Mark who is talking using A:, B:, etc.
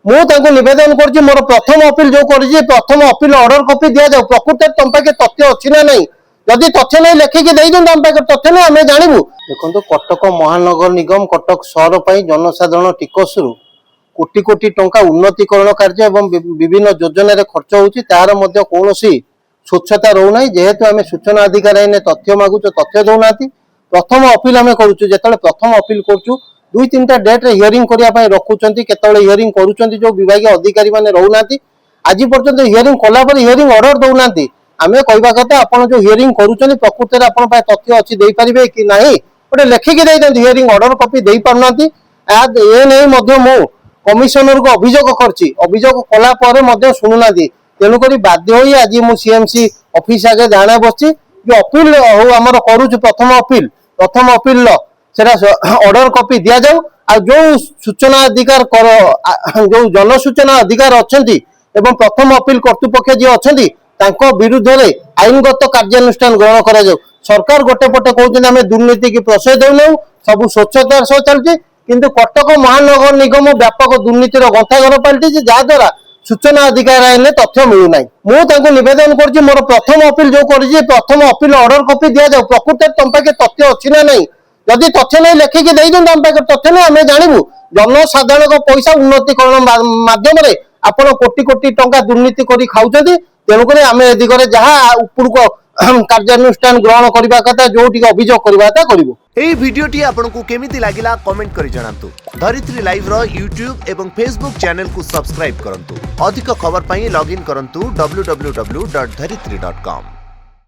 A: मुझे नवेदन कर मोर प्रथम अपिल जो कर प्रथम अपिल ऑर्डर कॉपी दि जाऊ प्रकृत तुम पाखे तथ्य अच्छी ना नहीं जदि तथ्य नहीं लिखिकी दे दिखाते आम पाखे तथ्य नहीं आम जानू देखो कटक महानगर निगम कटक सहर पर जनसाधारण टिकस कोटी कोटी टंका उन्नतीकरण कार्य एवं विभिन्न योजन खर्च होर कौन स्वच्छता रोना जेहेतु आम सूचना अधिकार आईन तथ्य मागुच तथ्य दौना प्रथम अपिल आम करुचु जो प्रथम अपिल करुचु दुई तीन टा डेट रे हियरिंग करने रखुंट केतले हियरिंग करुँच जो विभाग अधिकारी मैंने रोना आज पर्यटन हियरिंग कलापर हियरिंग ऑर्डर दौना आम कहवा कथा आप जो हियरिंग करुँच प्रकृत में तथ्य अच्छी दे पारे कि ना गोटे लेखिकी दे हियरिंग ऑर्डर कॉपी दे पारना ए नहीं मु कमिशनर को अभियोग करछि अभियोग कला शुणुना तेणुक बाध्य हो आज मु सीएमसी ऑफिस आगे जाना बस जो अपिल आमर करुच प्रथम अपिल ऑर्डर कॉपी दि जाऊ आ जो सूचना अधिकार जो जनसूचना अधिकार अच्छा एवं प्रथम अपिल कर्तृपक्ष जी अच्छा विरुद्ध में आईनगत कार्यानुष्ठान ग्रहण करा जाऊ सरकार गोटे पटे कहते आम दुर्नीति की प्रश्रय देना सब स्वच्छतार सह चलती किंतु कटक महानगर निगम व्यापक दुर्नीतिर गंथाघर पलटि जहाद्वारा सूचना अधिकार आईन तथ्य मिलूना मुझे नवेदन कर मोर प्रथम अपिल जो कर प्रथम अपिल ऑर्डर कॉपी दि जाऊ प्रकृत तुम पाखे तथ्य अच्छी ना नहीं जदि तथ्य नहीं लिखिकी दे दिखाते आम पाखे तथ्य नहीं आम जानू जनसाधारण पैसा उन्नतीकरण मध्यम आपण कोटी कोटी टंका दुर्नीति कर खाऊँ तेणुक आम ए दिगरे जहाँ उपरको कार्यानुष्ठान ग्रहण करने कथा जो अभियोग करवा करूँ।
B: एई भिडियोटी आपको केमिति लागिला कमेंट करि जणांतु। धरित्री लाइव रो यूट्यूब एवं फेसबुक चैनल को सब्सक्राइब करंतु। अधिक खबर पाई लॉगिन करंतु www.dharitri.com।